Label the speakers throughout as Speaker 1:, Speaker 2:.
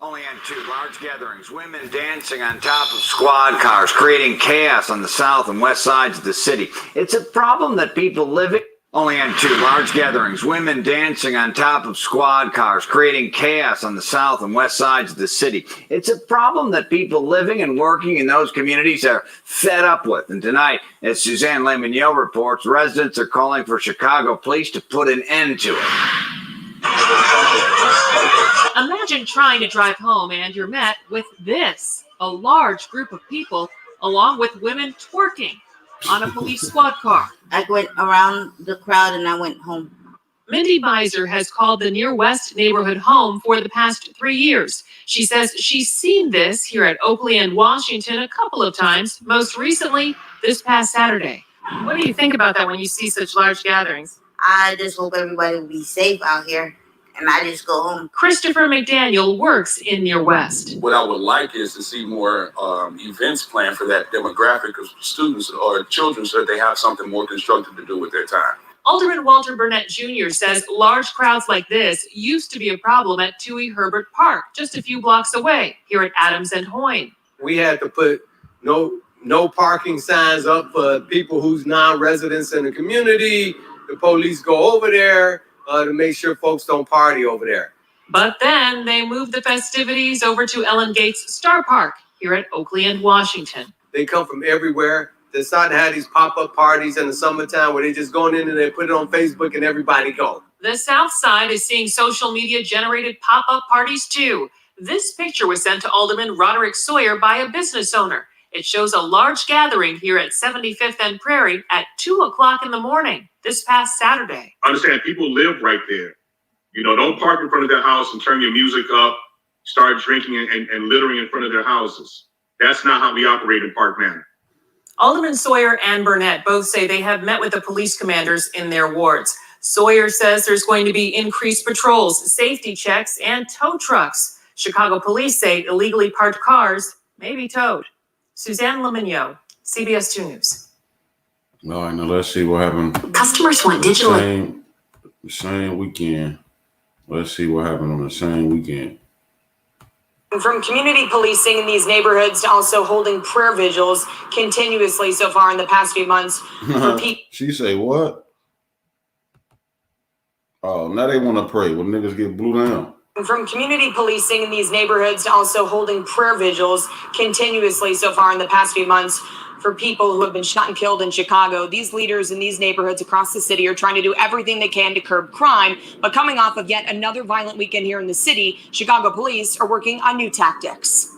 Speaker 1: Only on 2 large gatherings, women dancing on top of squad cars, creating chaos on the south and west sides of the city. It's a problem that people living. Only on 2 large gatherings, women dancing on top of squad cars, creating chaos on the south and west sides of the city. It's a problem that people living and working in those communities are fed up with. And tonight, as Suzanne Lemonnier reports, residents are calling for Chicago police to put an end to it.
Speaker 2: Imagine trying to drive home and you're met with this, a large group of people along with women twerking on a police squad car.
Speaker 3: I went around the crowd and I went home.
Speaker 2: Mindy Beiser has called the Near West neighborhood home for the past 3 years. She says she's seen this here at Oakley and Washington a couple of times, most recently this past Saturday. What do you think about that when you see such large gatherings?
Speaker 3: I just hope everybody will be safe out here. And I just go home.
Speaker 2: Christopher McDaniel works in Near West.
Speaker 4: What I would like is to see more events planned for that demographic of students or children so that they have something more constructive to do with their time.
Speaker 2: Alderman Walter Burnett Jr. says large crowds like this used to be a problem at Toohey Herbert Park, just a few blocks away, here at Adams and Hoyne.
Speaker 5: We had to put no parking signs up for people who's non-residents in the community. The police go over there to make sure folks don't party over there.
Speaker 2: But then they moved the festivities over to Ellen Gates Star Park here at Oakley and Washington.
Speaker 5: They come from everywhere. They're starting to have these pop-up parties in the summertime where they just go in and they put it on Facebook and everybody go.
Speaker 2: The South Side is seeing social media generated pop-up parties too. This picture was sent to Alderman Roderick Sawyer by a business owner. It shows a large gathering here at 75th and Prairie at 2 o'clock in the morning this past Saturday.
Speaker 6: Understand, people live right there. You know, don't park in front of their house and turn your music up, start drinking and littering in front of their houses. That's not how we operate in Park Manor.
Speaker 2: Alderman Sawyer and Burnett both say they have met with the police commanders in their wards. Sawyer says there's going to be increased patrols, safety checks, and tow trucks. Chicago police say illegally parked cars may be towed. Suzanne Lemonnier, CBS 2 News.
Speaker 7: All right, now let's see what happened.
Speaker 8: Customers want digital.
Speaker 7: Same weekend. Let's see what happened on the same weekend.
Speaker 9: From community policing in these neighborhoods to also holding prayer vigils continuously so far in the past few months.
Speaker 7: She say what? Oh, now they want to pray when niggas get blew down.
Speaker 9: From community policing in these neighborhoods to also holding prayer vigils continuously so far in the past few months for people who have been shot and killed in Chicago. These leaders in these neighborhoods across the city are trying to do everything they can to curb crime. But coming off of yet another violent weekend here in the city, Chicago police are working on new tactics.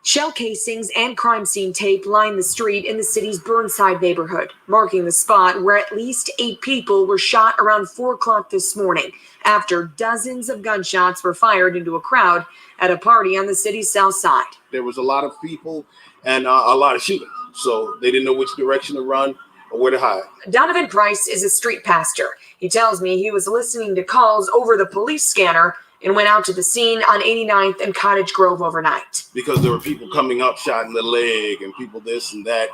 Speaker 9: Shell casings and crime scene tape line the street in the city's Burnside neighborhood, marking the spot where at least 8 people were shot around 4 o'clock this morning after dozens of gunshots were fired into a crowd at a party on the city's south side.
Speaker 10: There was a lot of people and a lot of shooting, so they didn't know which direction to run or where to hide.
Speaker 9: Donovan Price is a street pastor. He tells me he was listening to calls over the police scanner and went out to the scene on 89th and Cottage Grove overnight.
Speaker 10: Because there were people coming up, shot in the leg, and people this and that.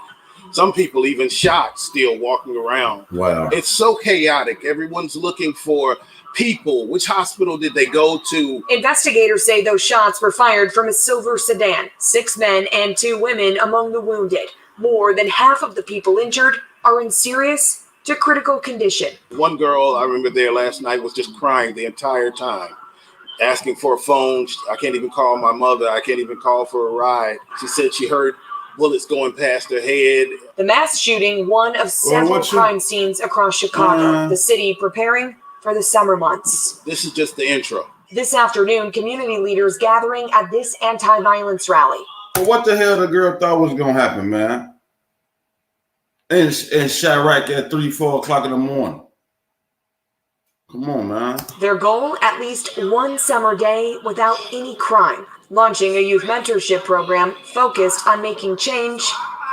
Speaker 10: Some people even shot still walking around.
Speaker 7: Wow.
Speaker 10: It's so chaotic. Everyone's looking for people. Which hospital did they go to?
Speaker 9: Investigators say those shots were fired from a silver sedan. 6 men and 2 women among the wounded. More than half of the people injured are in serious to critical condition.
Speaker 10: One girl I remember there last night was just crying the entire time, asking for a phone. I can't even call my mother. I can't even call for a ride. She said she heard bullets going past her head.
Speaker 9: The mass shooting, one of several crime scenes across Chicago. The city preparing for the summer months.
Speaker 10: This is just the intro.
Speaker 9: This afternoon, community leaders gathering at this anti-violence rally.
Speaker 7: Well, what the hell the girl thought was going to happen, man? In Chirac at 3, 4 o'clock in the morning. Come on, man.
Speaker 9: Their goal, at least one summer day without any crime. Launching a youth mentorship program focused on making change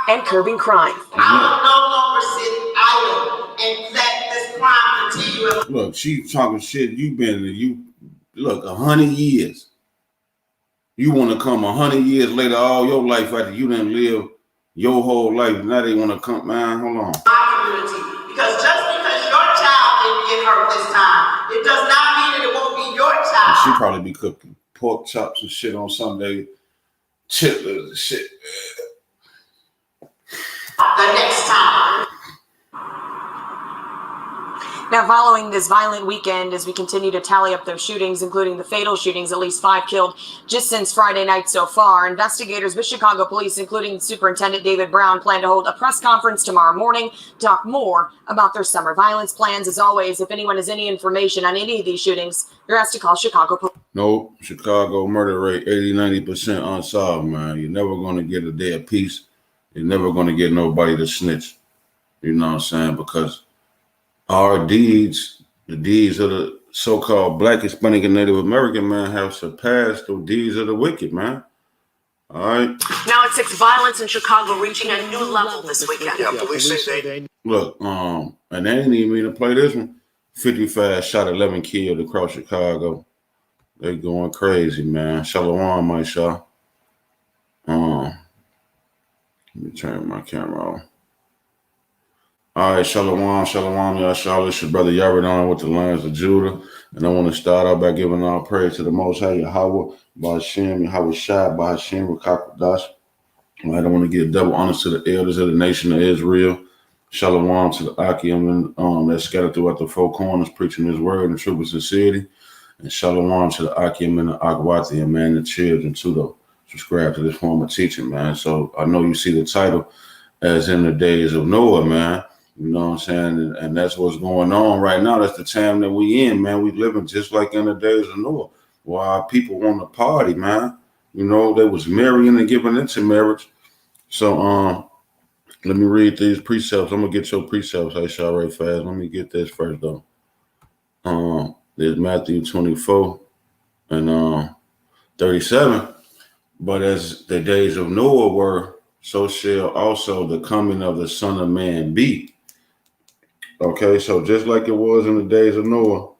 Speaker 9: and curbing crime.
Speaker 3: I will no longer sit idle and let this crime continue.
Speaker 7: Look, she talking shit. Look, 100 years. You want to come 100 years later, all your life after you didn't live your whole life. Now they want to come, man, hold on.
Speaker 3: My community, because just because your child didn't get hurt this time, it does not mean that it won't be your child.
Speaker 7: She probably be cooking pork chops and shit on Sunday, chitlins and shit.
Speaker 3: The next time.
Speaker 9: Now, following this violent weekend, as we continue to tally up those shootings, including the fatal shootings, at least 5 killed just since Friday night so far, investigators with Chicago police, including Superintendent David Brown, plan to hold a press conference tomorrow morning to talk more about their summer violence plans. As always, if anyone has any information on any of these shootings, you're asked to call Chicago police.
Speaker 7: Nope, Chicago murder rate 80-90% unsolved, man. You're never going to get a day of peace. You're never going to get nobody to snitch. You know what I'm saying? Because our deeds, the deeds of the so-called Black, Hispanic, and Native American man have surpassed the deeds of the wicked, man. All right?
Speaker 8: Now at 6, violence in Chicago reaching a new level this weekend.
Speaker 10: Yeah, police say they
Speaker 7: Look, and they didn't even mean to play this one. 55 shot, 11 killed across Chicago. They going crazy, man. Shalom, my Shah. Let me turn my camera off. All right, shalom, Yahshua. It's your brother Yaradon with the Lions of Judah. And I want to start out by giving all praise to the Most High Yahweh, Ba'ashem, Yahweh Shai, Ba'ashem, Rakakwadash. I want to give double honors to the elders of the nation of Israel. Shalom to the Akim that's scattered throughout the 4 corners, preaching his word in truth and sincerity. And shalom to the Akim and the Akwati, and man, the children too, though. Subscribe to this form of teaching, man. So I know you see the title as in the days of Noah, man. You know what I'm saying? And that's what's going on right now. That's the time that we in, man. We living just like in the days of Noah. While people want to party, man. You know, they was marrying and giving into marriage. So let me read these precepts. I'm gonna get your precepts, Aisha, right fast. Let me get this first though. There's Matthew 24 and 37. But as the days of Noah were, so shall also the coming of the Son of Man be. Okay, so just like it was in the days of Noah,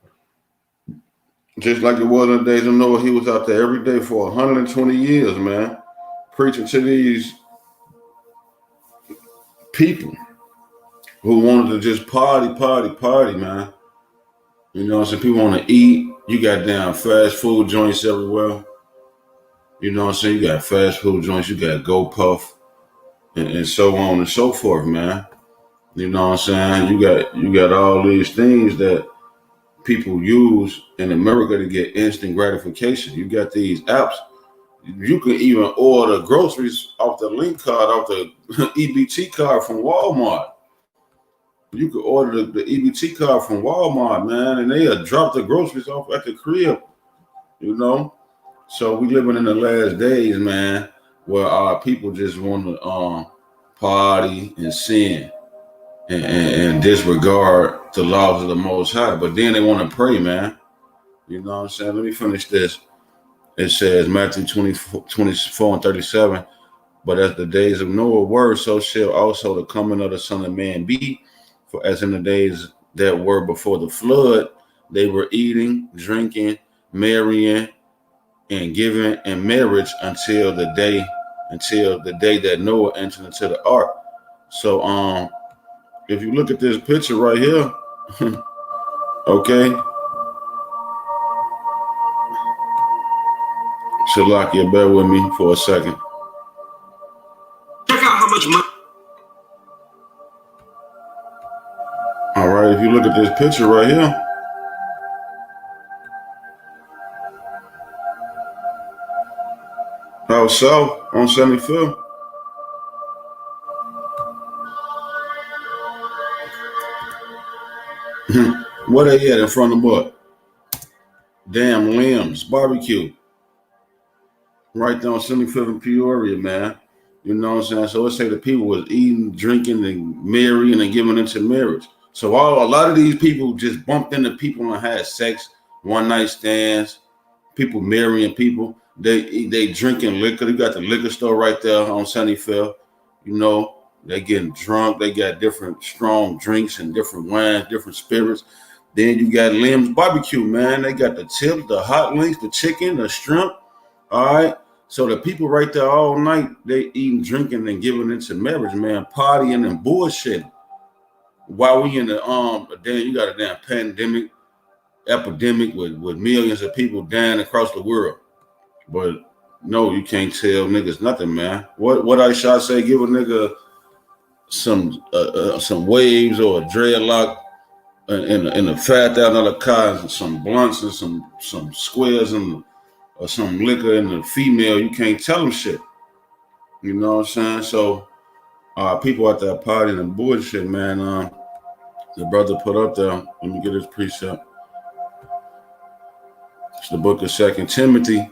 Speaker 7: he was out there every day for 120 years, man, preaching to these people who wanted to just party, man. You know, some people want to eat. You got down fast food joints everywhere. You know what I'm saying? You got fast food joints, you got GoPuff, and so on and so forth, man. You know what I'm saying? You got all these things that people use in America to get instant gratification. You got these apps. You can even order groceries off the link card, off the EBT card from Walmart. You could order the EBT card from Walmart, man, and they'll drop the groceries off at the crib, you know? So we living in the last days, man, where our people just want to party and sin and disregard the laws of the Most High. But then they want to pray, man. You know what I'm saying? Let me finish this. It says, Matthew 24 and 37, but as the days of Noah were, so shall also the coming of the Son of Man be. For as in the days that were before the flood, they were eating, drinking, marrying, and giving in marriage until the day that Noah entered into the ark. So if you look at this picture right here, okay. Shalakia, bear with me for a second.
Speaker 6: Check out how much money.
Speaker 7: All right, if you look at this picture right here, out south on 75th. What they at in front of what? Damn Limbs Barbecue. Right there on 75th in Peoria, man. You know what I'm saying? So let's say the people was eating, drinking, and marrying and giving into marriage. So a lot of these people just bumped into people and had sex, one night stands, people marrying people. They drinking liquor. You got the liquor store right there on 75th. You know, they getting drunk. They got different strong drinks and different wines, different spirits. Then you got Limbs Barbecue, man. They got the tips, the hot links, the chicken, the shrimp. All right. So the people right there all night, they eating, drinking, and giving into marriage, man, partying and bullshitting. While we in the you got a damn epidemic with millions of people dying across the world. But no, you can't tell niggas nothing, man. What I shall say? Give a nigga some waves or a dreadlock in a $5,000 car, and some blunts and some squares and or some liquor in the female. You can't tell them shit. You know what I'm saying? So people at that party and bullshit, man. The brother put up there. Let me get his precept. It's the book of 2 Timothy,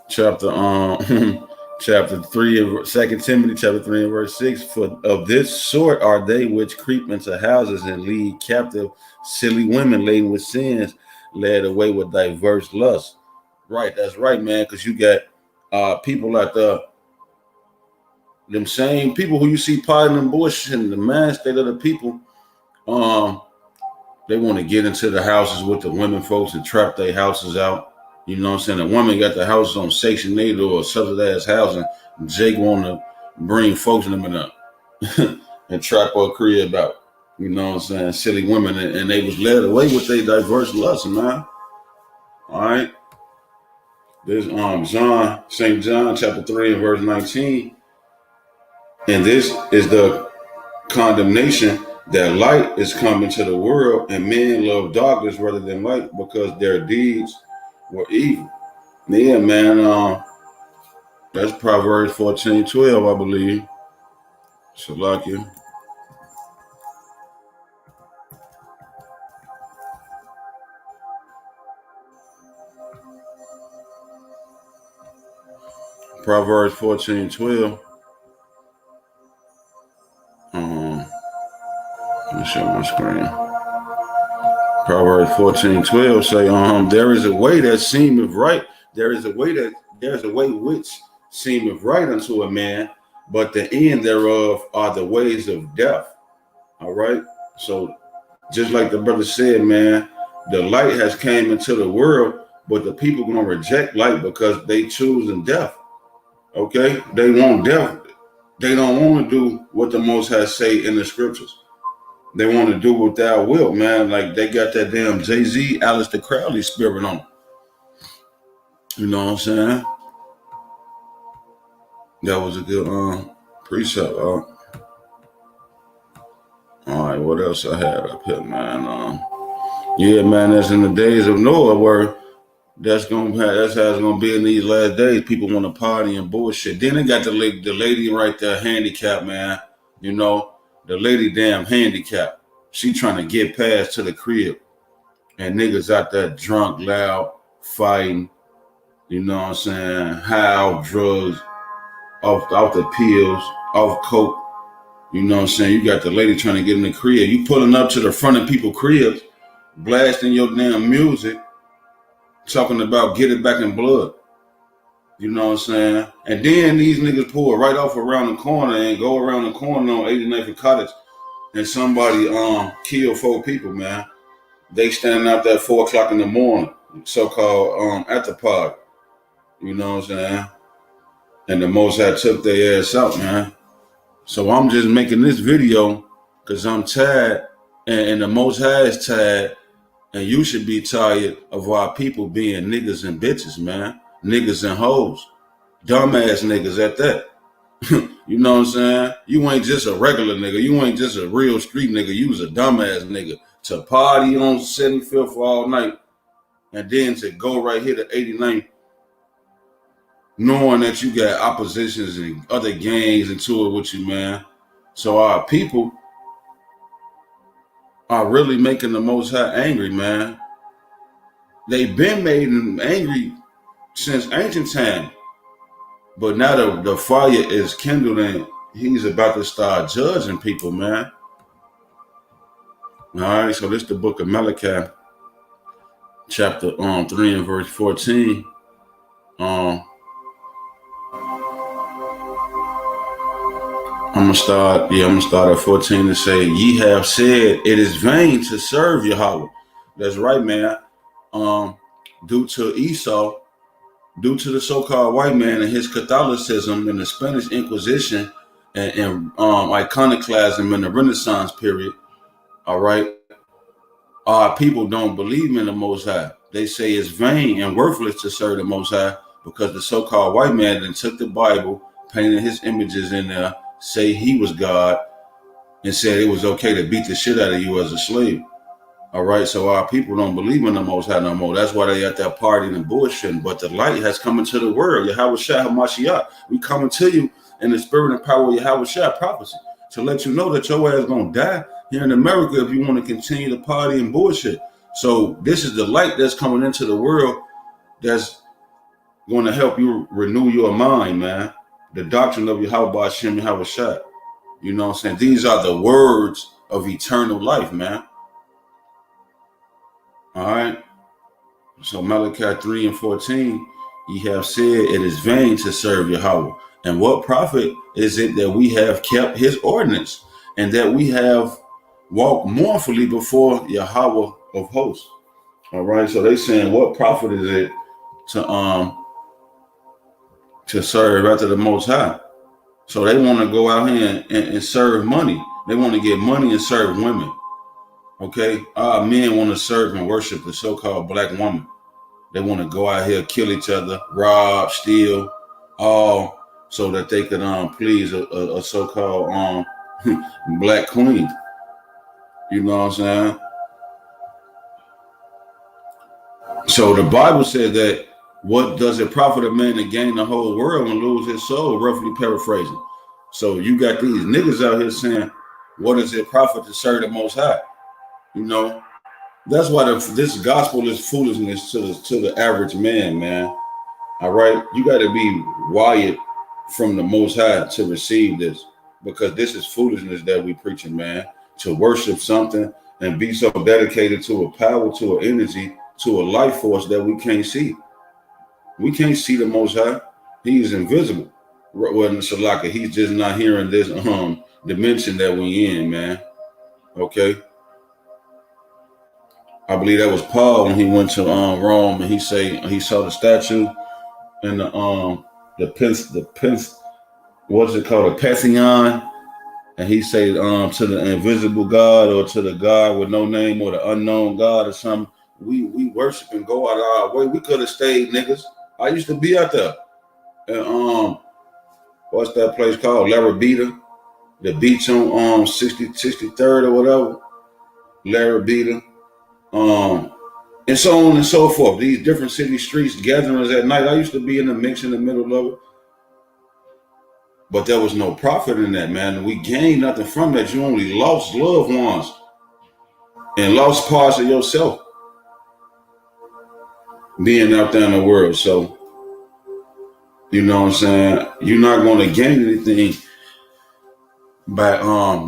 Speaker 7: chapter 3 and 2 Timothy chapter 3 and verse 6. For of this sort are they which creep into houses and lead captive silly women laden with sins, led away with diverse lusts. Right, that's right, man. Because you got people like them same people who you see partying and bullshit in the man state of the people. They want to get into the houses with the women folks and trap their houses out. You know what I'm saying? The woman got the house on Section 8 or subsidized housing. Jake want to bring folks in them and trap her crib out. You know what I'm saying? Silly women. And they was led away with their diverse lusts, man. All right. There's St. John chapter 3 and verse 19. And this is the condemnation that light is coming to the world, and men love darkness rather than light because their deeds were evil. Yeah, man. That's Proverbs 14:12, I believe. Salakia. Proverbs 14:12. Let me show my screen. Proverbs 14:12 say, there is a way that seemeth right. There's a way which seemeth right unto a man, but the end thereof are the ways of death. All right. So just like the brother said, man, the light has came into the world, but the people gonna reject light because they choosing death. Okay, they want death. They don't want to do what the Most High say in the scriptures. They want to do what thou wilt, man. Like they got that damn Jay-Z, Aleister Crowley spirit on them. You know what I'm saying? That was a good precept. All right, what else I had up here, man? Yeah, man, that's in the days of Noah where that's how it's gonna be in these last days. People want to party and bullshit. Then they got the lady right there, handicapped, man. You know, the lady damn handicapped. She trying to get past to the crib, and niggas out there drunk, loud, fighting. You know what I'm saying? High off drugs, off the pills, off coke. You know what I'm saying? You got the lady trying to get in the crib. You pulling up to the front of people's cribs, blasting your damn music, talking about get it back in blood. You know what I'm saying? And then these niggas pull right off around the corner and go around the corner on 89th and Cottage, and somebody kill 4 people, man. They standing out there at 4 o'clock in the morning, so-called at the party. You know what I'm saying? And the Most High took their ass out, man. So I'm just making this video because I'm tired, and the Most High is tired, and you should be tired of our people being niggas and bitches, man. Niggas and hoes. Dumbass niggas at that. You know what I'm saying? You ain't just a regular nigga. You ain't just a real street nigga. You was a dumbass nigga to party on 75th all night and then to go right here to 89th knowing that you got oppositions and other gangs into it with you, man. So our people are really making the Most High angry, man. They've been made him angry since ancient time. But now the fire is kindled and he's about to start judging people, man. All right, so this is the book of Malachi, chapter 3 and verse 14. I'm gonna start at 14 to say, ye have said it is vain to serve Yahweh. That's right, man. Due to Esau, due to the so-called white man and his Catholicism and the Spanish Inquisition and iconoclasm in the Renaissance period, all right, our people don't believe in the Most High. They say it's vain and worthless to serve the Most High because the so-called white man then took the Bible, painted his images in there, say he was God, and said it was okay to beat the shit out of you as a slave. All right, so our people don't believe in the Most High no more. That's why they at that party and bullshitting. But the light has come into the world. Yahweh Shah HaMashiach. We coming to you in the spirit and power of Yahweh Shah prophecy to let you know that your ass gonna die here in America if you want to continue to party and bullshit. So this is the light that's coming into the world that's going to help you renew your mind, man. The doctrine of Yahweh Hashem Yahweh Shah. You know what I'm saying? These are the words of eternal life, man. All right. So Malachi 3:14, ye have said it is vain to serve Yahweh. And what profit is it that we have kept his ordinance and that we have walked mournfully before Yahweh of hosts? All right. So they saying, what profit is it to serve after the Most High? So they want to go out here and serve money. They want to get money and serve women. Okay, our men want to serve and worship the so-called black woman. They want to go out here, kill each other, rob, steal, all so that they could please a so-called black queen. You know what I'm saying? So the Bible said that what does it profit a man to gain the whole world and lose his soul? Roughly paraphrasing. So you got these niggas out here saying, what does it profit to serve the Most High? You know, that's why this gospel is foolishness to the average man. All right, you got to be wired from the Most High to receive this, because this is foolishness that we preaching, man. To worship something and be so dedicated to a power, to an energy, to a life force that we can't see. We can't see the Most High. He is invisible. Well, Shalaka, he's just not here in this dimension that we in, man. Okay. I believe that was Paul when he went to Rome, and he saw the statue and the what's it called, a Pantheon, and he said to the invisible God, or to the God with no name, or the unknown God or something. We worship and go out of our way. We could have stayed, niggas. I used to be out there. And what's that place called? Larabita, the beach on 63rd or whatever. Larabita. And so on and so forth. These different city streets, gatherings at night. I used to be in the mix in the middle of it. But there was no profit in that, man. We gained nothing from that. You only lost loved ones and lost parts of yourself being out there in the world. So, you know what I'm saying? You're not going to gain anything by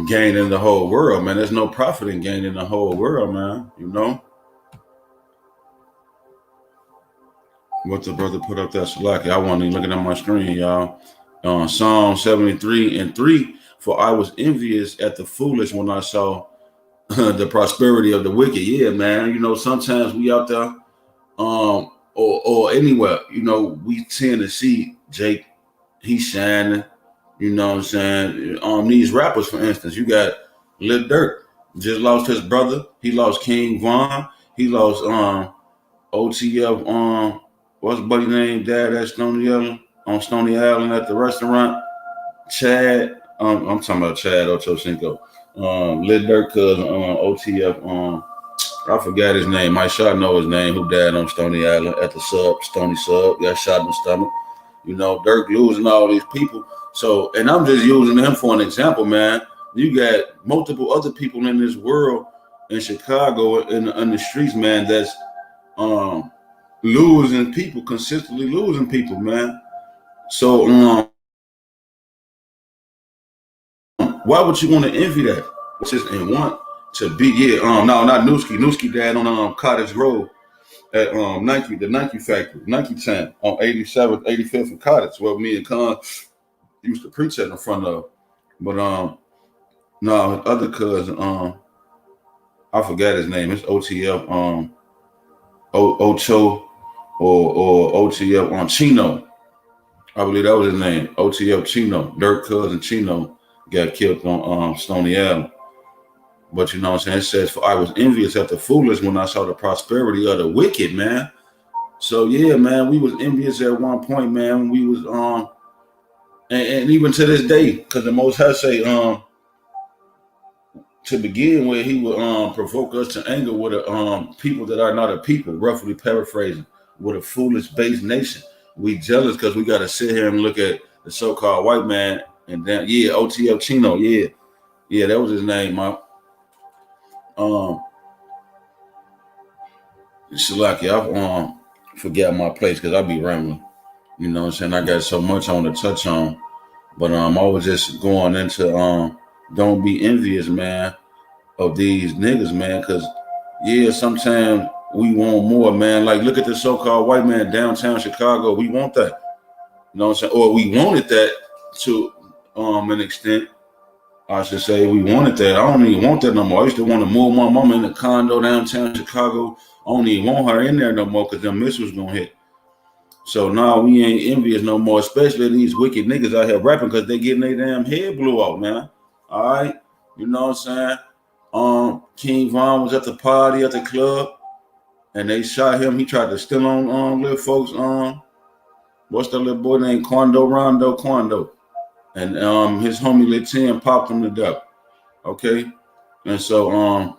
Speaker 7: gaining the whole world, man. There's no profit in gaining the whole world, man. You know what the brother put up there, Salaki? I wasn't even looking at my screen, y'all. Psalm 73:3. For I was envious at the foolish when I saw the prosperity of the wicked. Yeah, man. You know, sometimes we out there, or anywhere, you know, we tend to see Jake, he's shining. You know what I'm saying? These rappers, for instance, you got Lil Durk, just lost his brother. He lost King Von. He lost OTF. What's buddy name? Dad at Stony Island, on Stony Island at the restaurant. Chad. I'm talking about Chad Ochocinco. Lil Durk cousin OTF. I forgot his name. Mike Shot know his name. Who died on Stony Island at the Stony Sub. Got shot in the stomach. You know, Durk losing all these people. So, and I'm just using him for an example, man. You got multiple other people in this world, in Chicago, in the streets, man, that's losing people, consistently losing people, man. So, why would you want to envy that? Just and want to be, no, not Newski. Newski died on Cottage Road at Nike, the Nike factory, Nike Town on 87th, 85th and Cottage, where me and Con used to preach at in front of. But no, his other cousin, I forgot his name. It's OTF Ocho or OTF on Chino. I believe that was his name. OTF Chino. Durk cousin Chino got killed on Stony Island. But you know what I'm saying? It says, for I was envious at the foolish when I saw the prosperity of the wicked, man. So yeah, man, we was envious at one point, man. We was and even to this day, because the Most High say to begin with, he would provoke us to anger with a people that are not a people, roughly paraphrasing, with a foolish base nation. We jealous because we got to sit here and look at the so-called white man, and then OTL Chino, that was his name, man. Shalaki, I forget my place because I be rambling. You know what I'm saying? I got so much on to touch on, but I was just going into don't be envious, man, of these niggas, man, because sometimes we want more, man. Like, look at the so-called white man downtown Chicago. We want that. You know what I'm saying? Or we wanted that to an extent. I should say we wanted that. I don't even want that no more. I used to want to move my mama in a condo downtown Chicago. I don't even want her in there no more because them missiles gonna hit. So now we ain't envious no more, especially these wicked niggas out here rapping because they getting their damn head blew out, man. All right, you know what I'm saying? King Von was at the party at the club, and they shot him. He tried to steal on little folks. What's that little boy named Quando? And his homie Lil Tim popped him to death. Okay, and so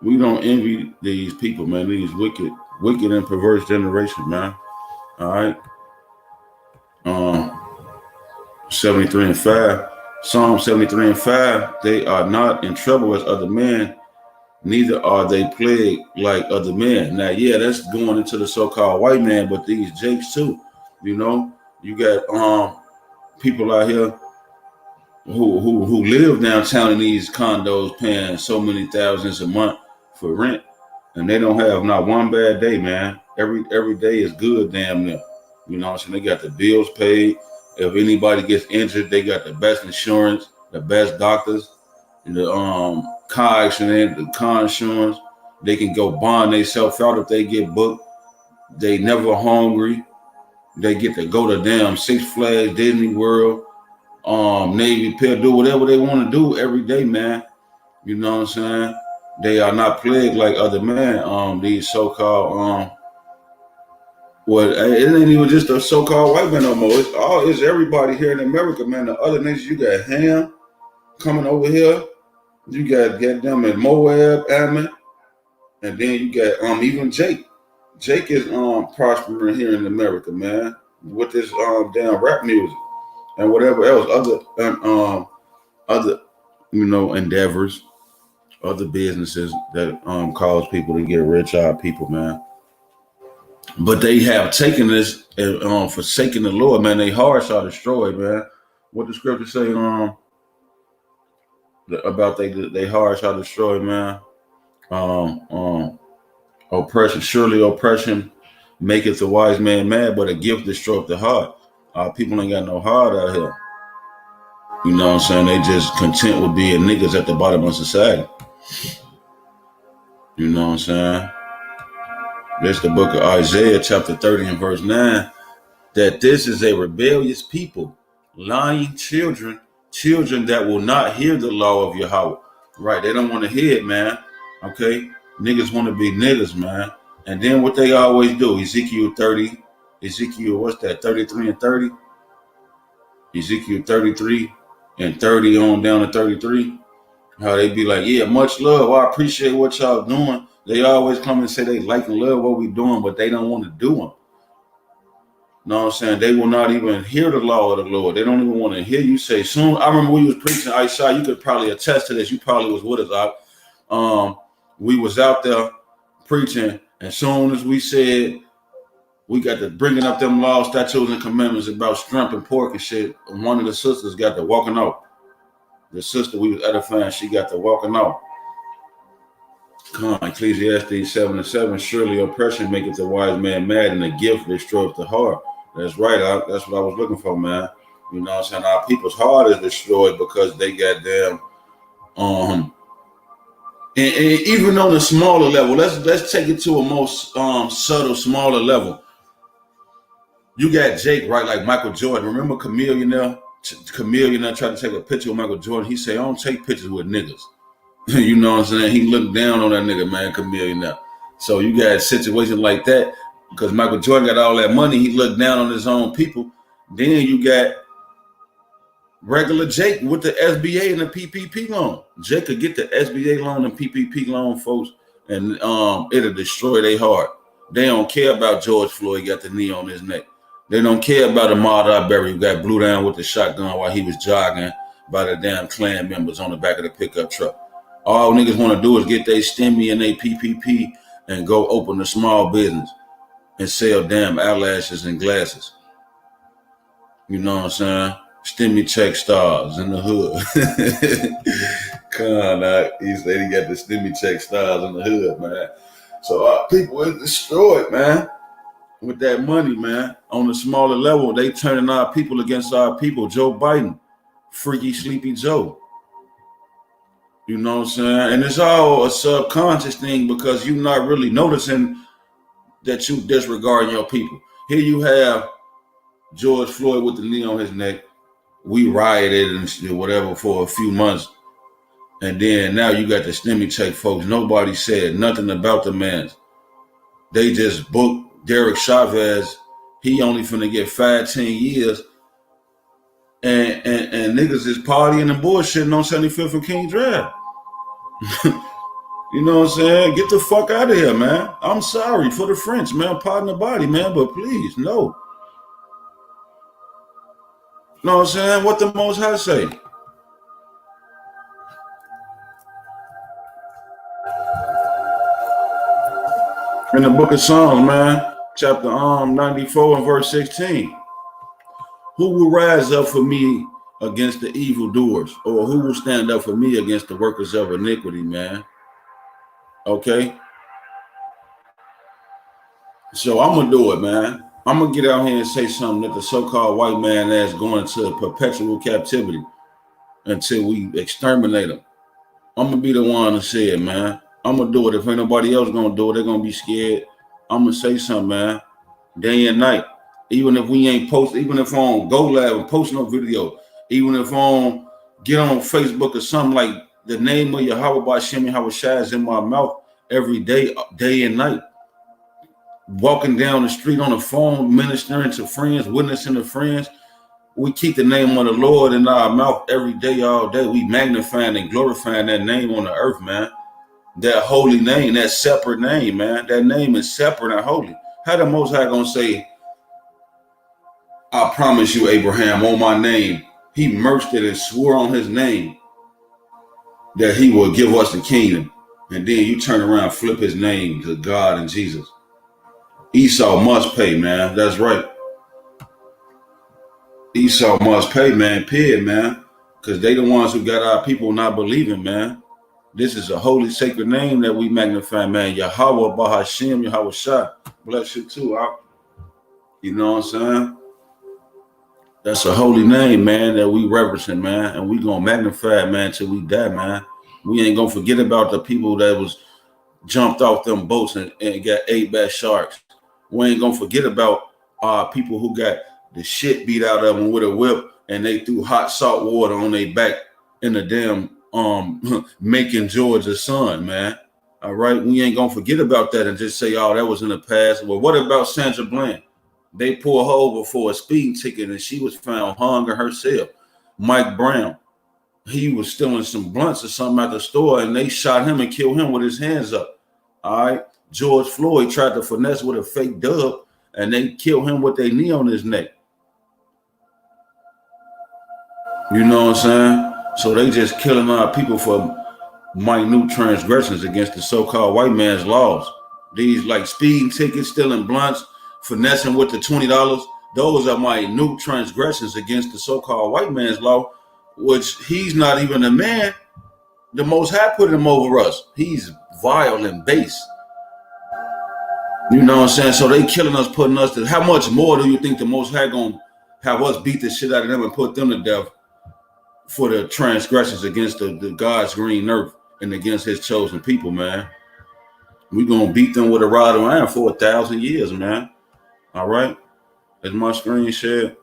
Speaker 7: we don't envy these people, man. These wicked and perverse generation, man. All right. 73 and 5. Psalm 73 and 5. They are not in trouble as other men, neither are they plagued like other men. Now, that's going into the so-called white man, but these Jakes too. You know, you got people out here who live downtown in these condos paying so many thousands a month for rent, and they don't have not one bad day, man. Every day is good, damn near. You know what I'm saying? They got the bills paid. If anybody gets injured, they got the best insurance, the best doctors, the car accident, the car insurance. They can go bond themselves out if they get booked. They never hungry. They get to go to damn Six Flags, Disney World, Navy Pier, do whatever they want to do every day, man. You know what I'm saying? They are not plagued like other men. These so-called it ain't even just a so-called white man no more. It's everybody here in America, man. The other nations, you got Ham coming over here. You got them in Moab, Ammon, and then you got even Jake. Jake is prospering here in America, man, with this damn rap music and whatever else, other endeavors, other businesses that cause people to get rich out of people, man. But they have taken this and forsaken the Lord, man. They hearts are destroyed, man. What the scripture say about they hearts are destroyed, man. Oppression, surely oppression maketh the wise man mad, but a gift destroyeth the heart. People ain't got no heart out here. You know what I'm saying? They just content with being niggas at the bottom of society. You know what I'm saying? There's the book of Isaiah, chapter 30 and verse 9, that this is a rebellious people, lying children that will not hear the law of Yahweh. Right? They don't want to hear it, man. Okay? Niggas want to be niggas, man. And then what they always do, Ezekiel 30, what's that, 33 and 30? Ezekiel 33 and 30 on down to 33. How they be like, yeah, much love. I appreciate what y'all doing. They always come and say they like and love what we doing, but they don't want to do them. Know what I'm saying? They will not even hear the law of the Lord. They don't even want to hear you say soon. I remember we was preaching, Aisha, you could probably attest to this. You probably was with us. We was out there preaching, and soon as we said we got to bringing up them laws, statutes, and commandments about shrimp and pork and shit, one of the sisters got to walking out. The sister we was edifying, she got to walking out. Come on, Ecclesiastes 7 and 7. Surely oppression maketh the wise man mad, and the gift destroyeth the heart. That's right. That's what I was looking for, man. You know what I'm saying? Our people's heart is destroyed because they got damn. And even on a smaller level, let's take it to a more subtle, smaller level. You got Jake, right? Like Michael Jordan. Remember Chameleon? Chameleon tried to take a picture with Michael Jordan. He said, I don't take pictures with niggas. You know what I'm saying? He looked down on that nigga, man, Chameleon. So you got situations like that. because Michael Jordan got all that money. He looked down on his own people. Then you got regular Jake with the SBA and the PPP loan. Jake could get the SBA loan and PPP loan, folks, and it'll destroy their heart. They don't care about George Floyd got the knee on his neck. They don't care about Ahmaud Arbery who got blew down with the shotgun while he was jogging by the damn Klan members on the back of the pickup truck. All niggas want to do is get their STEMI and their PPP and go open a small business and sell damn eyelashes and glasses. You know what I'm saying? STEMI check stars in the hood. Come on, he said he got the STEMI check stars in the hood, man. So people are destroyed, man, with that money, man. On a smaller level, they turning our people against our people. Joe Biden, freaky sleepy Joe. You know what I'm saying? And it's all a subconscious thing because you're not really noticing that you disregarding your people. Here you have George Floyd with the knee on his neck. We rioted and whatever for a few months. And then now you got the STEMI check, folks. Nobody said nothing about the man. They just booked Derek Chavez. He only finna get 10 years. And niggas is partying and bullshitting on 75th and King Drive. You know what I'm saying? Get the fuck out of here, man. I'm sorry for the French, man. Pardon the body, man, but please, no. Know what I'm saying? What the Most High say? In the book of Psalms, man, chapter 94 and verse 16. Who will rise up for me against the evildoers? Or who will stand up for me against the workers of iniquity, man? Okay? So I'm going to do it, man. I'm going to get out here and say something that the so-called white man is going into perpetual captivity until we exterminate them. I'm going to be the one to say it, man. I'm going to do it. If ain't nobody else going to do it, they're going to be scared. I'm going to say something, man. Day and night. Even if we ain't post, even if I don't go live and post no video, even if I don't get on Facebook or something, like the name of Yahweh Ba'Shem Yahweh Shai is in my mouth every day, day and night. Walking down the street on the phone, ministering to friends, witnessing to friends. We keep the name of the Lord in our mouth every day, all day. We magnifying and glorifying that name on the earth, man. That holy name, that separate name, man. That name is separate and holy. How the Most High gonna say, I promise you, Abraham, on my name, he merged it and swore on his name that he will give us the kingdom. And then you turn around and flip his name to God and Jesus. Esau must pay, man. That's right. Esau must pay, man. Period, man. Because they the ones who got our people not believing, man. This is a holy, sacred name that we magnify, man. Yahweh Ba'Hashem, Yahweh Shai. Bless you too, you know what I'm saying? That's a holy name, man, that we reverencing, man. And we gonna magnify it, man, till we die, man. We ain't gonna forget about the people that was jumped off them boats and got ate by sharks. We ain't gonna forget about people who got the shit beat out of them with a whip and they threw hot salt water on their back in the damn Macon, Georgia sun, man. All right, we ain't gonna forget about that and just say, oh, that was in the past. Well, what about Sandra Bland? They pulled her over for a speeding ticket and she was found hung in her cell. Mike Brown, he was stealing some blunts or something at the store and they shot him and killed him with his hands up. All right, George Floyd tried to finesse with a fake dub and they killed him with their knee on his neck. You know what I'm saying? So they just killing our people for minute transgressions against the so-called white man's laws. These like speeding tickets, stealing blunts, finessing with the $20. Those are minute transgressions against the so-called white man's law, which he's not even a man. The Most High put him over us. He's vile and base. You know what I'm saying? So they killing us, putting us to, how much more do you think the Most High gonna have us beat the shit out of them and put them to death for the transgressions against the God's green earth and against his chosen people, man? We gonna beat them with a rod of iron for 1,000 years, man. All right? Is my screen shared?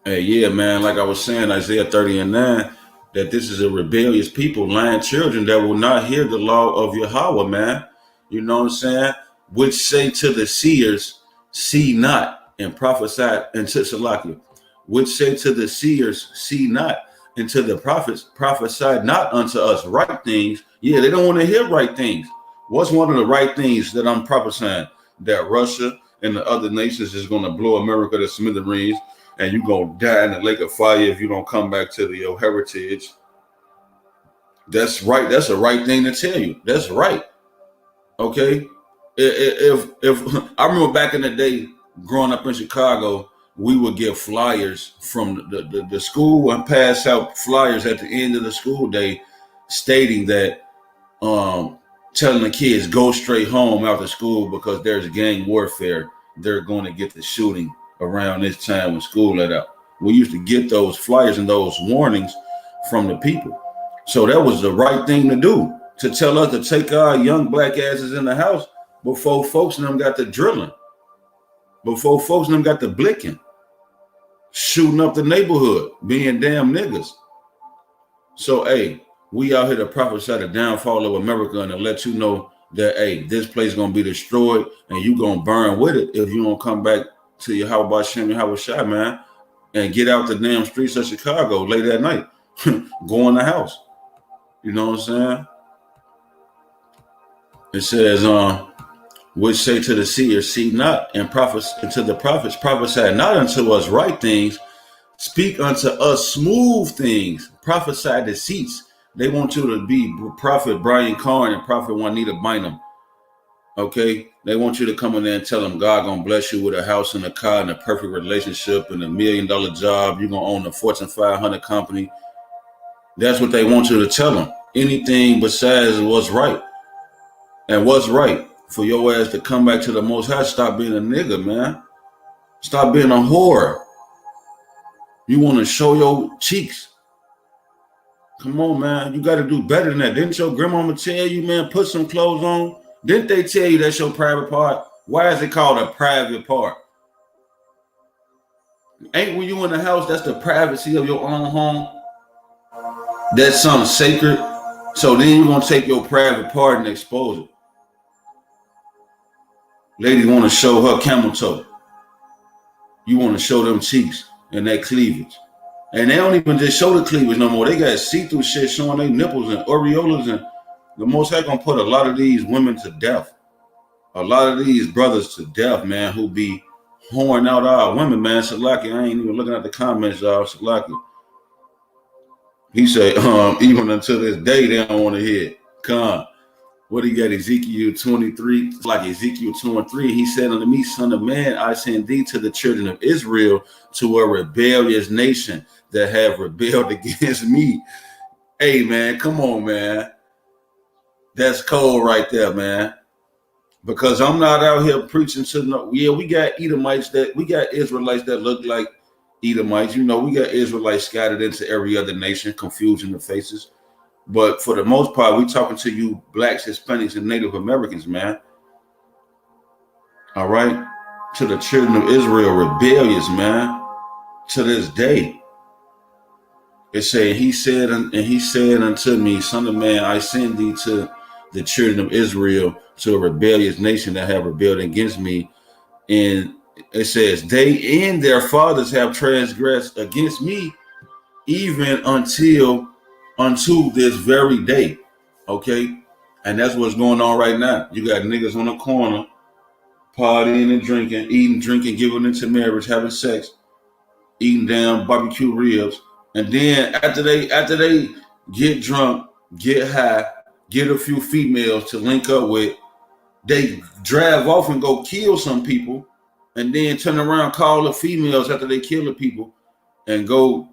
Speaker 7: Hey, yeah, man, like I was saying, Isaiah 30 and 9, that this is a rebellious people, lying children that will not hear the law of Yahweh, man. You know what I'm saying? Which say to the seers, see not, and prophesy, and to Salakia, which say to the seers, see not, and to the prophets, prophesy not unto us right things. Yeah, they don't want to hear right things. What's one of the right things that I'm prophesying? That Russia and the other nations is going to blow America to smithereens, and you're going to die in the lake of fire if you don't come back to your heritage. That's right. That's a right thing to tell you. That's right. Okay. If I remember back in the day, growing up in Chicago, we would get flyers from the school and pass out flyers at the end of the school day stating that telling the kids go straight home after school because there's gang warfare. They're going to get the shooting around this time when school let out. We used to get those flyers and those warnings from the people. So that was the right thing to do, to tell us to take our young black asses in the house before folks and them got the drilling, before folks and them got the blicking, shooting up the neighborhood, being damn niggas. So, hey, we out here to prophesy the downfall of America and to let you know that, hey, this place is going to be destroyed and you going to burn with it if you don't come back to your how about Shem and how Shai, man, and get out the damn streets of Chicago late at night, go in the house. You know what I'm saying? It says, which say to the seer, see not, and to the prophets, prophesy not unto us right things, speak unto us smooth things, prophesy deceits. They want you to be Prophet Brian Carn and Prophet Juanita Bynum. Okay? They want you to come in there and tell them God gonna bless you with a house and a car and a perfect relationship and $1 million job. You're gonna own a Fortune 500 company. That's what they want you to tell them. Anything besides what's right. And what's right for your ass to come back to the Most High, stop being a nigga, man. Stop being a whore. You want to show your cheeks. Come on, man. You got to do better than that. Didn't your grandmama tell you, man, put some clothes on? Didn't they tell you that's your private part? Why is it called a private part? Ain't when you in the house, that's the privacy of your own home? That's something sacred. So then you're going to take your private part and expose it. Lady want to show her camel toe. You want to show them cheeks and that cleavage. And they don't even just show the cleavage no more. They got see-through shit showing their nipples and areolas, and the Most High gonna put a lot of these women to death. A lot of these brothers to death, man, who be whoring out our women, man. Salaki, I ain't even looking at the comments, y'all. Salaki. He said, even until this day, they don't want to hear it. Come. What he got, Ezekiel 23, like Ezekiel 2 and 3, he said unto me, son of man, I send thee to the children of Israel, to a rebellious nation that have rebelled against me. Hey, man, come on, man. That's cold right there, man. Because I'm not out here preaching to no, yeah, we got Israelites that look like Edomites. You know, we got Israelites scattered into every other nation, confusing the faces. But for the most part, we talking to you blacks, Hispanics, and Native Americans, man. All right? To the children of Israel, rebellious, man. To this day. It said, he said unto me, son of man, I send thee to the children of Israel, to a rebellious nation that have rebelled against me. And it says, they and their fathers have transgressed against me, even unto this very day. Okay? And that's what's going on right now. You got niggas on the corner partying and drinking, eating, drinking, giving into marriage, having sex, eating damn barbecue ribs. And then after they get drunk, get high, get a few females to link up with, they drive off and go kill some people, and then turn around, call the females after they kill the people, and go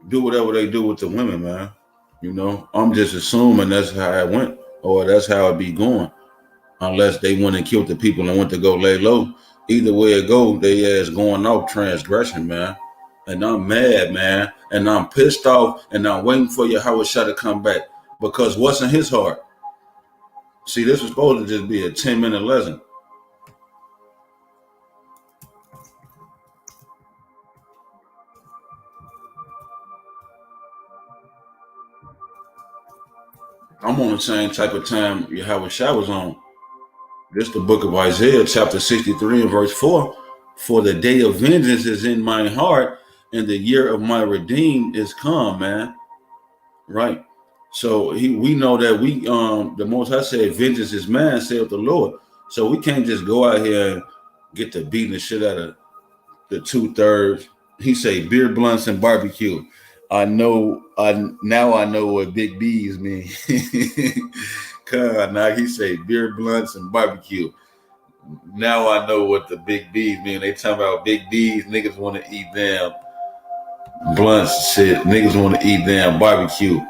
Speaker 7: do whatever they do with the women, man. You know, I'm just assuming that's how it went, or that's how it be going, unless they went and killed the people and went to go lay low. Either way it go, they ass going off transgression, man. And I'm mad, man, and I'm pissed off, and I'm waiting for Yahweh Shai to come back, because what's in his heart? See, this was supposed to just be a 10-minute lesson. I'm on the same type of time Yahweh Shah was on. This the book of Isaiah, chapter 63 and verse 4. For the day of vengeance is in my heart, and the year of my redeem is come, man. Right. So we know that we the Most High said, vengeance is mine, saith the Lord. So we can't just go out here and get to beating the shit out of the 2/3. He say beer, blunts, and barbecue. I know what big B's mean. Now he say beer, blunts, and barbecue. Now I know what the big B's mean. They talking about big B's. Niggas want to eat them blunts, shit. Niggas want to eat them barbecue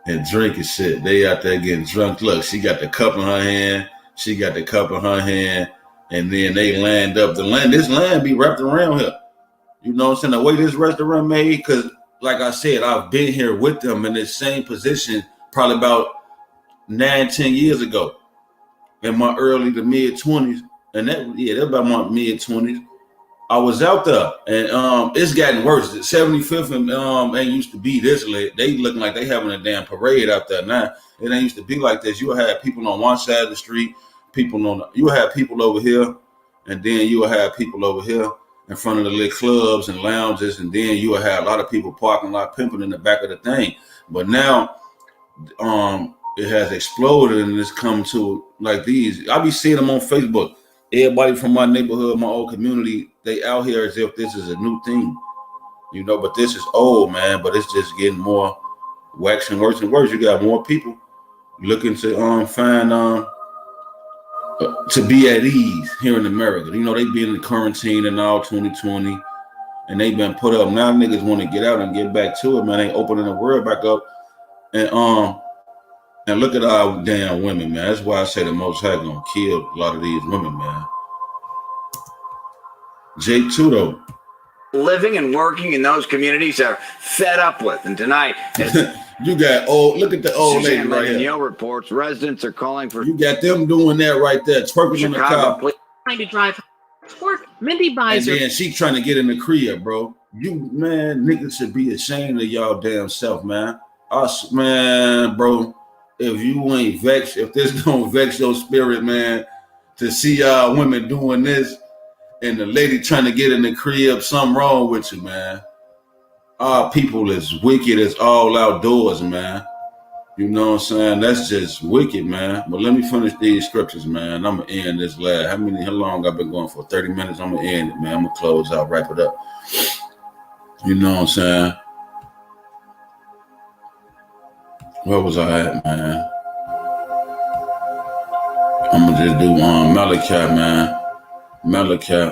Speaker 7: and drink and shit. They out there getting drunk. Look, she got the cup in her hand. She got the cup in her hand, and then they land up the land. This land be wrapped around here. You know what I'm saying? The way this restaurant made, because like I said, I've been here with them in this same position probably about 9-10 years ago in my early to mid 20s. And that's about my mid 20s. I was out there, and it's gotten worse. The 75th and ain't used to be this late. They looking like they having a damn parade out there now. It ain't used to be like this. You have people on one side of the street, you have people over here, and then you will have people over here in front of the little clubs and lounges, and then you will have a lot of people parking lot pimping in the back of the thing. But now it has exploded, and it's come to like these. I be seeing them on Facebook. Everybody from my neighborhood, my old community, they out here as if this is a new thing, you know, but this is old, man, but it's just getting more waxing worse and worse. You got more people looking to find to be at ease here in America. You know, they been in quarantine and all 2020, and they been put up. Now niggas want to get out and get back to it, man. They opening the world back up, and look at our damn women, man. That's why I say the Most High gonna kill a lot of these women, man. Jake too, though.
Speaker 1: Living and working in those communities are fed up with. And tonight,
Speaker 7: you got look at the old lady right here.
Speaker 1: Reports residents are calling for.
Speaker 7: You got them doing that right there, twerking in the car.
Speaker 8: Trying to drive twerk. Mindy buys
Speaker 7: and then she trying to get in the crib, bro. You, man, niggas should be ashamed of y'all damn self, man. Us, man, bro. If you ain't vexed, if this don't vex your spirit, man, to see y'all women doing this and the lady trying to get in the crib, something wrong with you, man. Our people is wicked as all outdoors, man. You know what I'm saying? That's just wicked, man. But let me finish these scriptures, man. I'm gonna end this last. How long I've been going for? 30 minutes. I'm gonna end it, man. I'm gonna close out, wrap it up. You know what I'm saying? Where was I at, man? I'm gonna just do Malachi, man. Malachi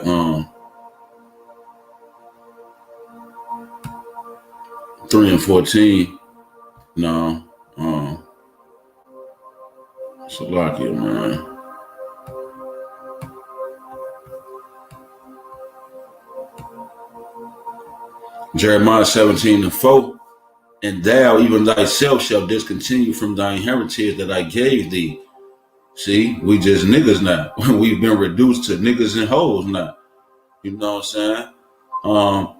Speaker 7: 3 and 14. No, Salakia, man. Jeremiah 17 and 4. And thou, even thyself, shall discontinue from thine heritage that I gave thee. See, we just niggas now. We've been reduced to niggas and hoes now. You know what I'm saying?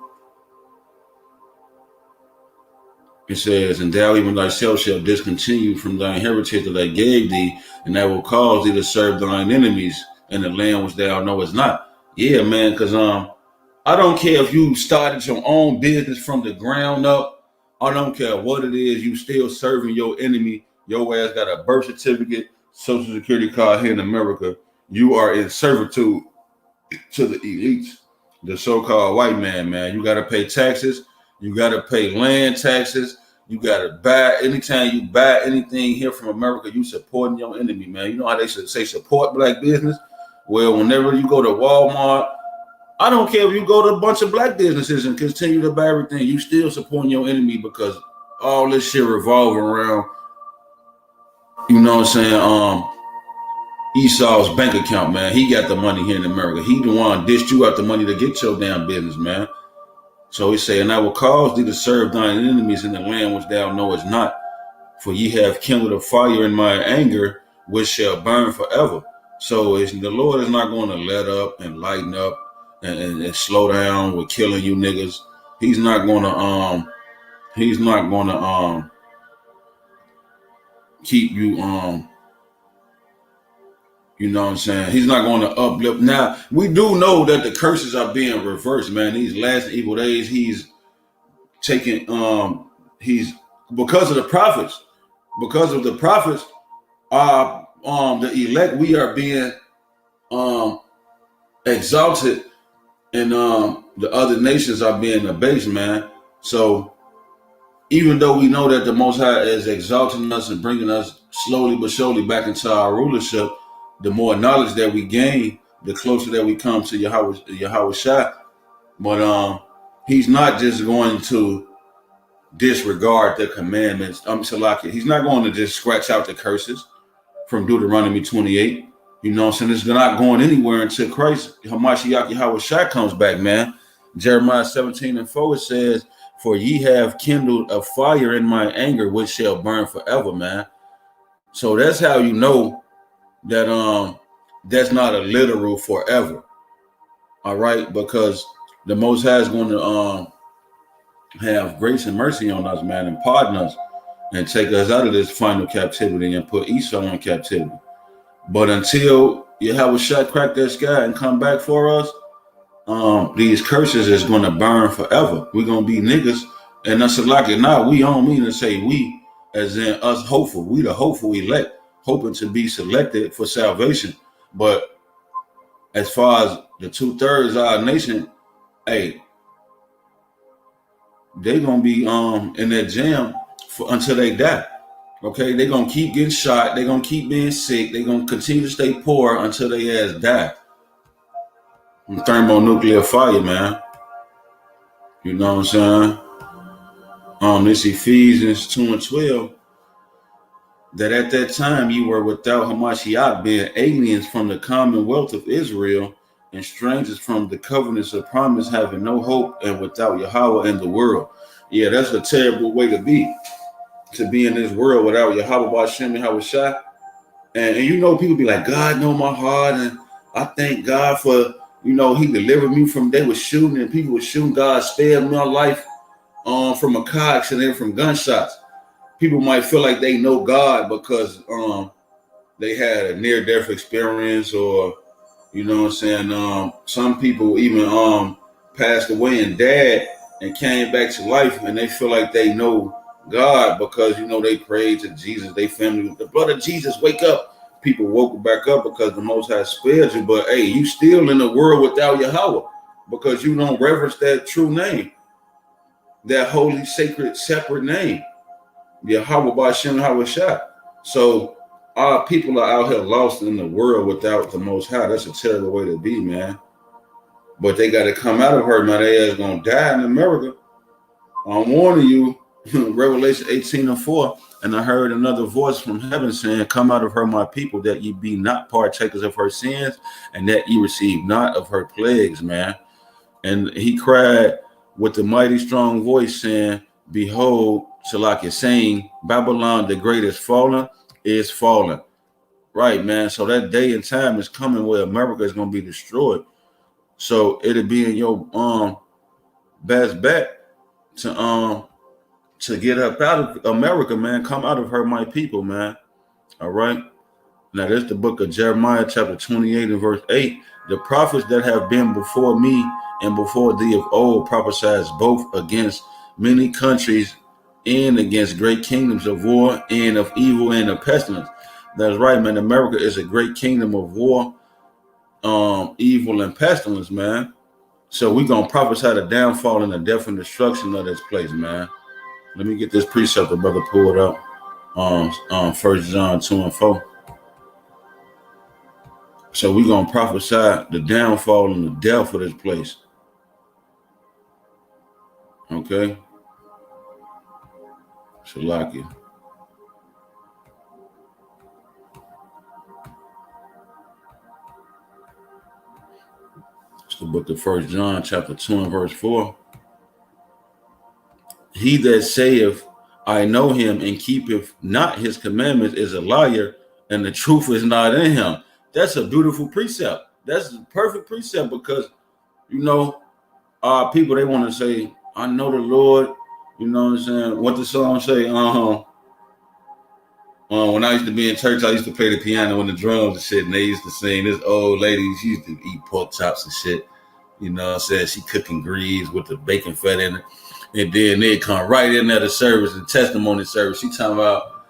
Speaker 7: It says, and thou, even thyself, shall discontinue from thine heritage that I gave thee, and that will cause thee to serve thine enemies in the land which thou knowest not. Yeah, man, because I don't care if you started your own business from the ground up. I don't care what it is, you still serving your enemy. Your ass got a birth certificate, social security card here in America. You are in servitude to the elites, the so-called white man, man. You got to pay taxes. You got to pay land taxes. You got to buy, anytime you buy anything here from America, you supporting your enemy, man. You know how they say support black business? Well, whenever you go to Walmart, I don't care if you go to a bunch of black businesses and continue to buy everything, you still supporting your enemy because all this shit revolving around, you know what I'm saying, Esau's bank account, man. He got the money here in America. He the one dished you out the money to get your damn business, man. So he's saying, I will cause thee to serve thine enemies in the land which thou knowest not, for ye have kindled a fire in my anger, which shall burn forever. So the Lord is not going to let up and lighten up and slow down with killing you niggas. He's not gonna keep you you know what I'm saying? He's not going to uplift. Now, we do know that the curses are being reversed, man. These last evil days, he's taking he's because of the prophets, are the elect, we are being exalted, and the other nations are being abased, man. So even though we know that the Most High is exalting us and bringing us slowly but surely back into our rulership, the more knowledge that we gain, the closer that we come to Yahweh Shai. But he's not just going to disregard the commandments. Salaki, he's not going to just scratch out the curses from Deuteronomy 28. You know what I'm saying? It's not going anywhere until Christ, Hamashiach Yahweh Shai, comes back, man. Jeremiah 17:4, it says, "For ye have kindled a fire in my anger, which shall burn forever," man. So that's how you know that that's not a literal forever. All right, because the Most High is going to have grace and mercy on us, man, and pardon us and take us out of this final captivity and put Esau in captivity. But until Yahweh Shai crack that sky and come back for us, these curses is going to burn forever. We're going to be niggas. And that's like it now. We don't mean to say we, as in us hopeful. We the hopeful elect, hoping to be selected for salvation. But as far as the 2/3 of our nation, hey, they're going to be in that jam until they die. Okay, they're going to keep getting shot. They're going to keep being sick. They're going to continue to stay poor until they ass die. From thermonuclear fire, man. You know what I'm saying? This Ephesians 2:12, that at that time you were without Hamashiach, being aliens from the commonwealth of Israel and strangers from the covenants of promise, having no hope and without Yahweh in the world. Yeah, that's a terrible way to be in this world without Yahweh B'Shem Yahweh Shai. And you know, people be like, God know my heart, and I thank God for, you know, he delivered me from, they were shooting and people were shooting. God spared my life from a car accident, from gunshots. People might feel like they know God because they had a near-death experience, or, you know what I'm saying, some people even passed away and died and came back to life, and they feel like they know God because, you know, they prayed to Jesus, they family, the blood of Jesus, wake up. People woke back up because the Most High spared you, but hey, you still in the world without Yahweh because you don't reverence that true name, that holy, sacred, separate name, Yahweh B'Shem Yahweh Shai. So our people are out here lost in the world without the Most High. That's a terrible way to be, man. But they got to come out of her, man. They ass gonna die in America. I'm warning you. Revelation 18:4, and I heard another voice from heaven saying, "Come out of her, my people, that ye be not partakers of her sins, and that ye receive not of her plagues," man. And he cried with a mighty strong voice, saying, "Behold," Shalak is saying, "Babylon the great is fallen, is fallen." Right, man. So that day and time is coming where America is going to be destroyed. So it'll be in your best bet to get up out of America, man. Come out of her, my people, man. All right. Now, this is the book of Jeremiah, chapter 28 and verse 8. "The prophets that have been before me and before thee of old prophesied both against many countries and against great kingdoms of war and of evil and of pestilence." That's right, man. America is a great kingdom of war, evil and pestilence, man. So we're going to prophesy the downfall and the death and destruction of this place, man. Let me get this precept the brother pulled up. 1 John 2:4. So we're going to prophesy the downfall and the death of this place. Okay? Shalaki. It's the book of 1 John chapter 2 and verse 4. "He that saith, I know him, and keepeth not his commandments is a liar, and the truth is not in him." That's a beautiful precept. That's a perfect precept because, you know, people, they want to say, "I know the Lord." You know what I'm saying? What the song say? When I used to be in church, I used to play the piano and the drums and shit, and they used to sing. This old lady, she used to eat pork chops and shit. You know what I'm saying? She cooking greens with the bacon fat in it. And then they come right in at the service, the testimony service. She talking about,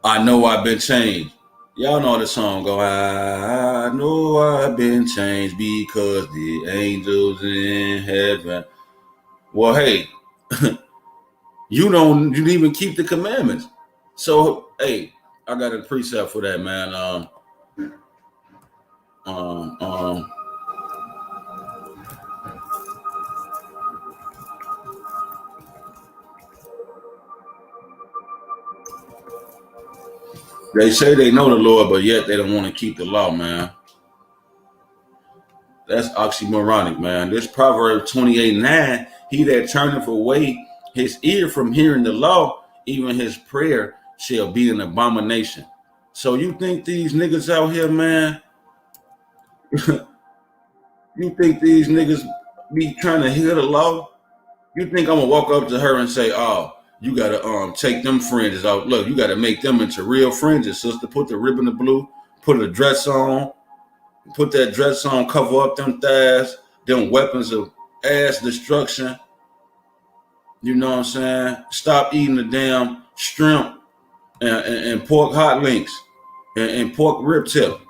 Speaker 7: I know I've been changed. Y'all know the song go, I know I've been changed because the angels in heaven. Well, hey, you didn't even keep the commandments. So, hey, I got a precept for that, man. They say they know the Lord, but yet they don't want to keep the law, man. That's oxymoronic, man. This Proverbs 28:9, he that turneth away his ear from hearing the law, even his prayer shall be an abomination. So you think these niggas out here, man, you think these niggas be trying to hear the law? You think I'm gonna walk up to her and say, oh, you gotta take them fringes out. Look, you gotta make them into real fringes, sister. Put the ribbon of blue, put a dress on, put that dress on, cover up them thighs, them weapons of ass destruction. You know what I'm saying? Stop eating the damn shrimp and pork hot links and pork rib tip.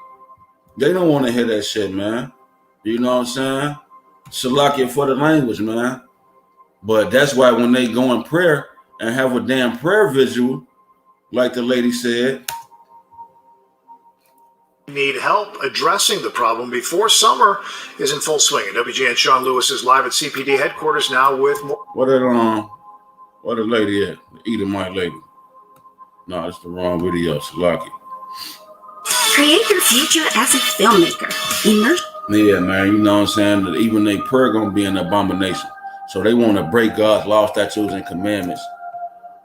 Speaker 7: They don't want to hear that shit, man. You know what I'm saying? Salakia for the language, man. But that's why when they go in prayer and have a damn prayer visual, like the lady said,
Speaker 11: need help addressing the problem before summer is in full swing. And WGN Sean Lewis is live at CPD headquarters now with more.
Speaker 7: What the lady at? The Edomite lady. No, it's the wrong video. Salaki.
Speaker 12: Create your future as a filmmaker.
Speaker 7: Yeah, man. You know what I'm saying? That even their prayer gonna be an abomination. So they want to break God's law, statutes, and commandments.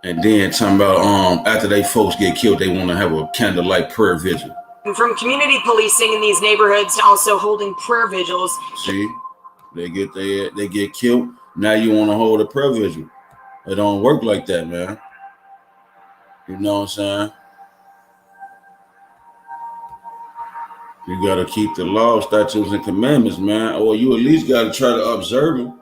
Speaker 7: And then talking about after they folks get killed, they want to have a candlelight prayer vigil.
Speaker 9: From community policing in these neighborhoods to also holding prayer vigils.
Speaker 7: See, they get killed. Now you want to hold a prayer vigil. It don't work like that, man. You know what I'm saying? You got to keep the law, statutes, and commandments, man. Or you at least got to try to observe them.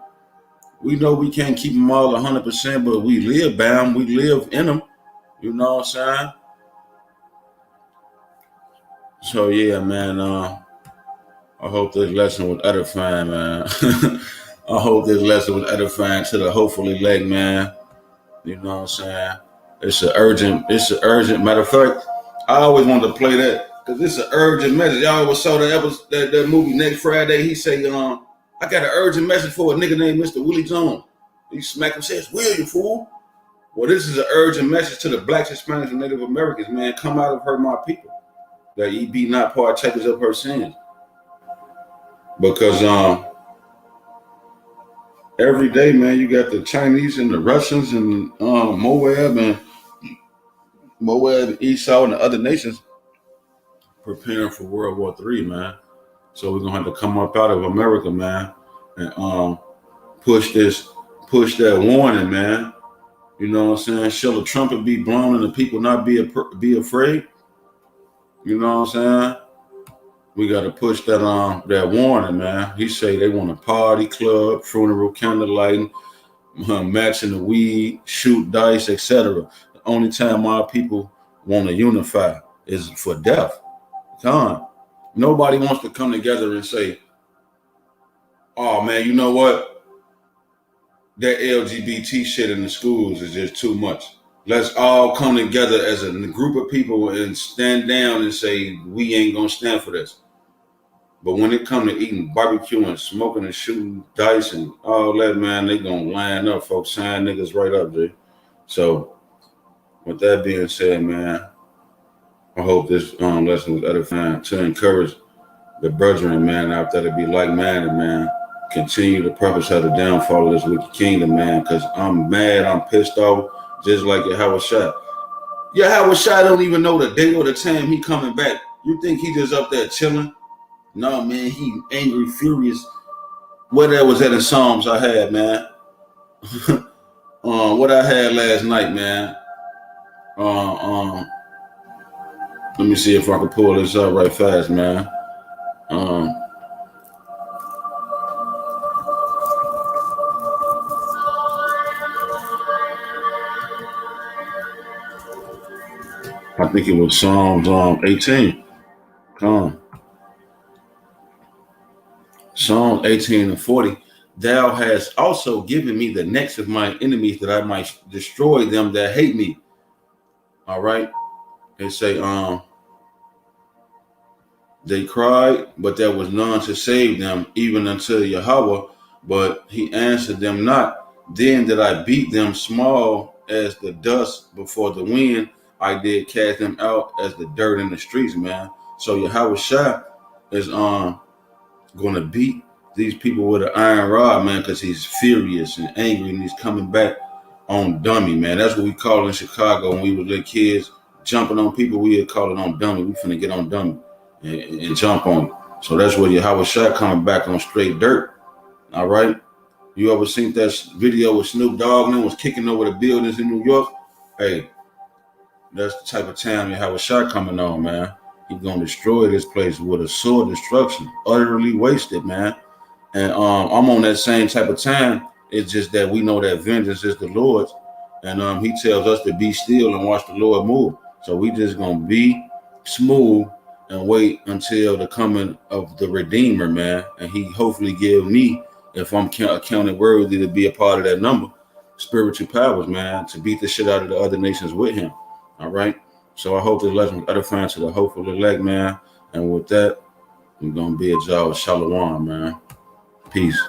Speaker 7: We know we can't keep them all 100%, but we live by them. We live in them. You know what I'm saying? So, yeah, man, I hope this lesson was edifying, man. I hope this lesson was edifying to the hopefully leg, man. You know what I'm saying? It's an urgent, matter of fact, I always wanted to play that because it's an urgent message. Y'all always saw that movie Next Friday. He say, I got an urgent message for a nigga named Mr. Willie Jones. He smack him, says, "Will you fool?" Well, this is an urgent message to the Blacks, Hispanics, and Native Americans, man. Come out of her, my people, that ye be not partakers of her sins. Because every day, man, you got the Chinese and the Russians and Moab, Esau, and the other nations preparing for World War III, man. So we're gonna have to come up out of America, man, and push that warning, man. You know what I'm saying? Shall the trumpet be blown and the people not be afraid? You know what I'm saying? We got to push that warning, man. He say they want a party, club, funeral, candlelighting, matching the weed, shoot dice, etc. The only time our people want to unify is for death. Come. Nobody wants to come together and say, oh, man, you know what? That LGBT shit in the schools is just too much. Let's all come together as a group of people and stand down and say, we ain't going to stand for this. But when it comes to eating barbecue and smoking and shooting dice and all that, man, they going to line up, folks. Sign niggas right up, G. So with that being said, man, I hope this lesson was edifying to encourage the brethren, man, out there to be like-minded, man. Continue to prophesy the downfall of this wicked kingdom, man, because I'm mad, I'm pissed off, just like Yahweh Shai. Yahweh Shai don't even know the day or the time he coming back. You think he just up there chilling? No, man, he angry, furious. What that was at in Psalms I had, man. What I had last night, man. Let me see if I can pull this up right fast, man. I think it was Psalms 18. Psalm 18 and 40. Thou hast also given me the necks of my enemies that I might destroy them that hate me. All right. They say, they cried, but there was none to save them, even until Yahweh, but he answered them not. Then did I beat them small as the dust before the wind. I did cast them out as the dirt in the streets, man. So Yahweh Shai is going to beat these people with an iron rod, man, because he's furious and angry, and he's coming back on dummy, man. That's what we call in Chicago when we were little kids, jumping on people. We would call it on dummy. We finna get on dummy and jump on it. So that's where Yahweh Shai coming back on straight dirt. All right. You ever seen that video with Snoop Dogg and them was kicking over the buildings in New York? Hey, that's the type of time Yahweh Shai coming on, man. He's gonna destroy this place with a sword destruction, utterly wasted, man. And I'm on that same type of time. It's just that we know that vengeance is the Lord's, and he tells us to be still and watch the Lord move. So we just gonna be smooth and wait until the coming of the Redeemer, man. And he hopefully give me, if I'm counted worthy to be a part of that number, spiritual powers, man, to beat the shit out of the other nations with him. All right. So I hope this lesson edifying to the hopeful elect, man. And with that, we're gonna be a job of Shalom, man. Peace.